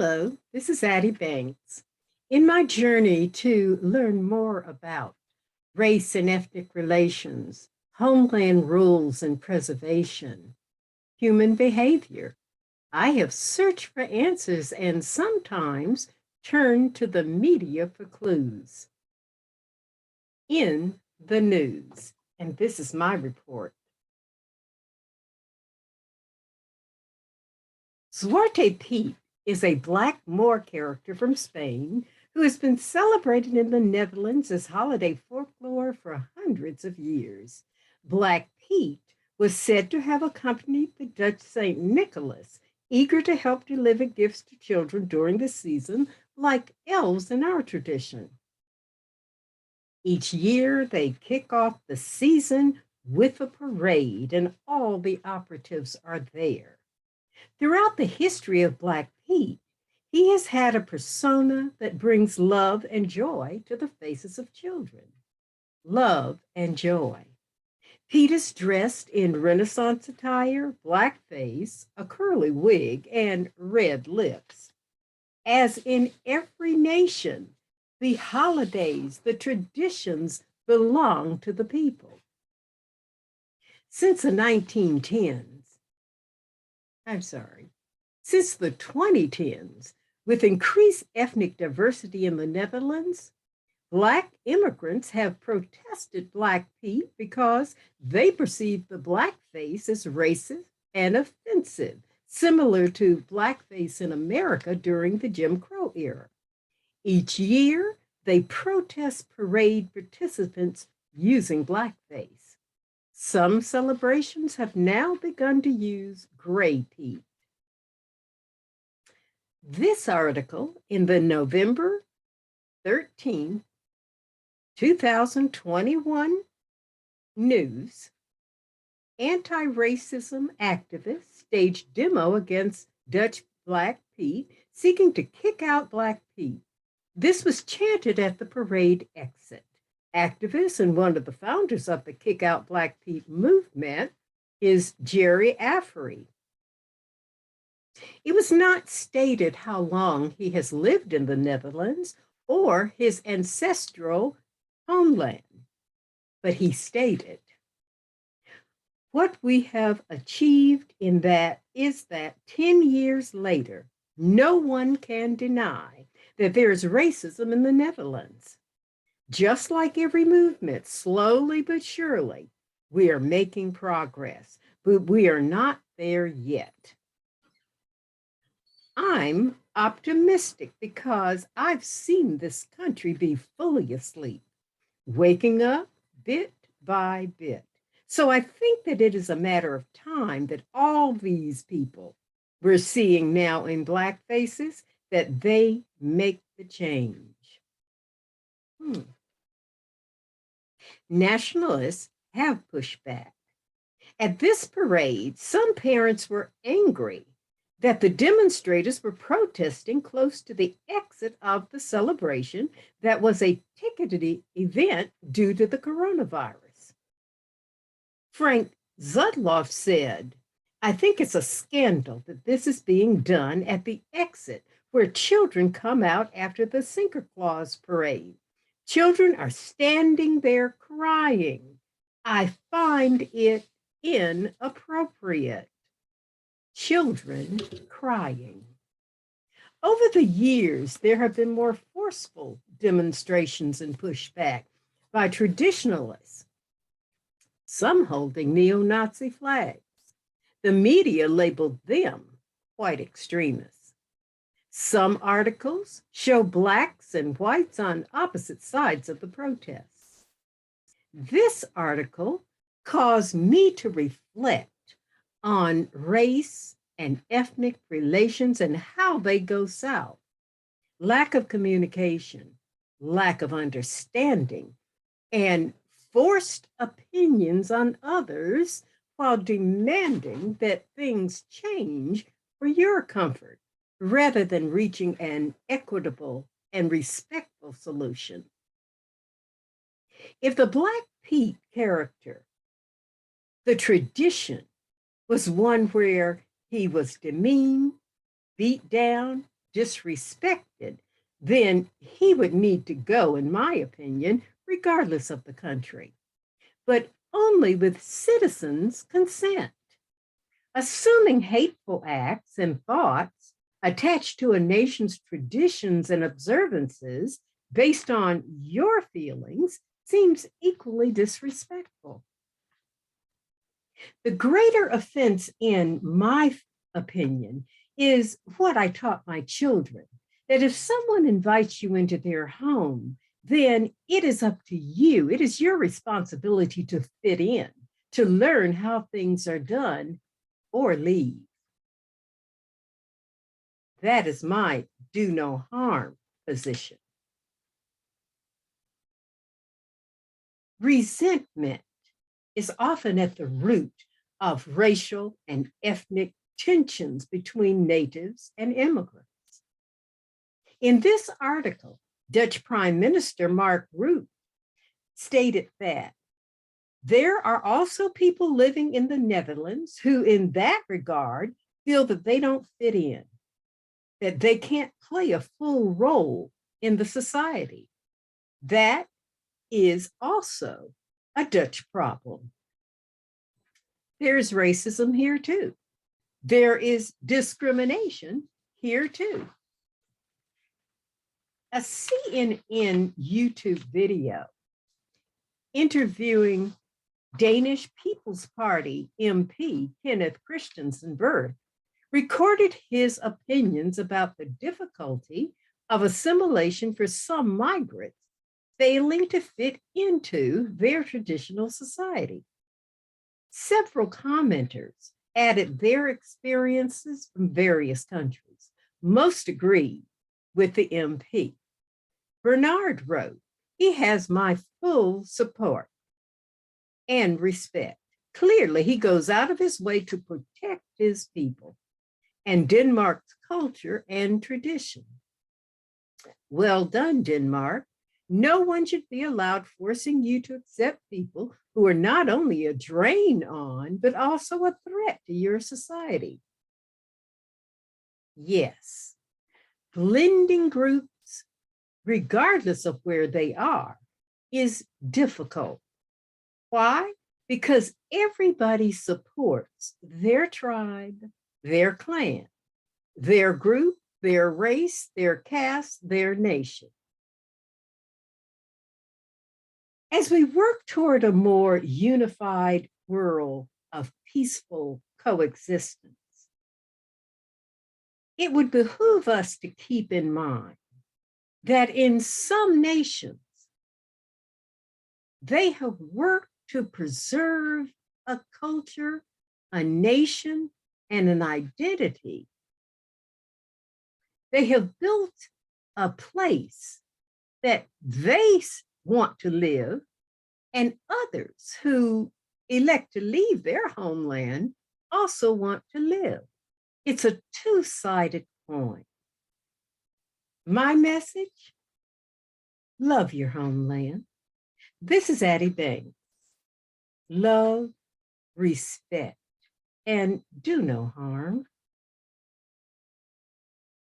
Hello, this is Addi Banks. In my journey to learn more about race and ethnic relations, homeland rules and preservation, human behavior, I have searched for answers and sometimes turned to the media for clues. In the news, and this is my report. Zwarte Piet is a Black Moor character from Spain who has been celebrated in the Netherlands as holiday folklore for hundreds of years. Black Pete was said to have accompanied the Dutch St. Nicholas, eager to help deliver gifts to children during the season, like elves in our tradition. Each year, they kick off the season with a parade, and all the operatives are there. Throughout the history of Black Pete, he has had a persona that brings love and joy to the faces of children. Love and joy. Pete is dressed in Renaissance attire, blackface, a curly wig, and red lips. As in every nation, the holidays, the traditions belong to the people. Since the 1910s, since the 2010s, with increased ethnic diversity in the Netherlands, Black immigrants have protested Black Pete because they perceive the blackface as racist and offensive, similar to blackface in America during the Jim Crow era. Each year, they protest parade participants using blackface. Some celebrations have now begun to use gray Pete. This article in the November 13, 2021 news, anti-racism activists staged demo against Dutch Black Pete, seeking to kick out Black Pete. This was chanted at the parade exit. Activist and one of the founders of the Kick Out Black Pete movement is Jerry Affery. It was not stated how long he has lived in the Netherlands or his ancestral homeland, but he stated, "What we have achieved in that is that 10 years later, no one can deny that there is racism in the Netherlands. Just like every movement, slowly but surely, we are making progress, but we are not there yet. I'm optimistic because I've seen this country be fully asleep, waking up bit by bit. So I think that it is a matter of time that all these people we're seeing now in Black faces, that they make the change." Nationalists have pushed back. At this parade, some parents were angry that the demonstrators were protesting close to the exit of the celebration that was a ticketed event due to the coronavirus. Frank Zudloff said, "I think it's a scandal that this is being done at the exit where children come out after the Sinterklaas parade. Children are standing there crying. I find it inappropriate." Children crying. Over the years, there have been more forceful demonstrations and pushback by traditionalists, some holding neo-Nazi flags. The media labeled them white extremists. Some articles show Blacks and whites on opposite sides of the protests. This article caused me to reflect on race and ethnic relations and how they go south. Lack of communication, lack of understanding, and forced opinions on others while demanding that things change for your comfort rather than reaching an equitable and respectful solution. If the Black Pete character, the tradition, was one where he was demeaned, beat down, disrespected, then he would need to go, in my opinion, regardless of the country, but only with citizens' consent. Assuming hateful acts and thoughts attached to a nation's traditions and observances based on your feelings seems equally disrespectful. The greater offense, in my opinion, is what I taught my children, that if someone invites you into their home, then it is up to you. It is your responsibility to fit in, to learn how things are done, or leave. That is my do no harm position. Resentment is often at the root of racial and ethnic tensions between natives and immigrants. In this article, Dutch Prime Minister Mark Rutte stated that there are also people living in the Netherlands who, in that regard, feel that they don't fit in, that they can't play a full role in the society. That is also a Dutch problem. There's racism here too. There is discrimination here too. A CNN YouTube video interviewing Danish People's Party MP Kenneth Christensen Berth recorded his opinions about the difficulty of assimilation for some migrants failing to fit into their traditional society. Several commenters added their experiences from various countries. Most agreed with the MP. Bernard wrote, "He has my full support and respect. Clearly, he goes out of his way to protect his people and Denmark's culture and tradition. Well done, Denmark. No one should be allowed forcing you to accept people who are not only a drain on, but also a threat to your society." Yes, blending groups, regardless of where they are, is difficult. Why? Because everybody supports their tribe, their clan, their group, their race, their caste, their nation. As we work toward a more unified world of peaceful coexistence, it would behoove us to keep in mind that in some nations, they have worked to preserve a culture, a nation, and an identity. They have built a place that they want to live, and others who elect to leave their homeland also want to live. It's a two-sided coin. My message: love your homeland. This is Addi Banks. Love, respect, and do no harm.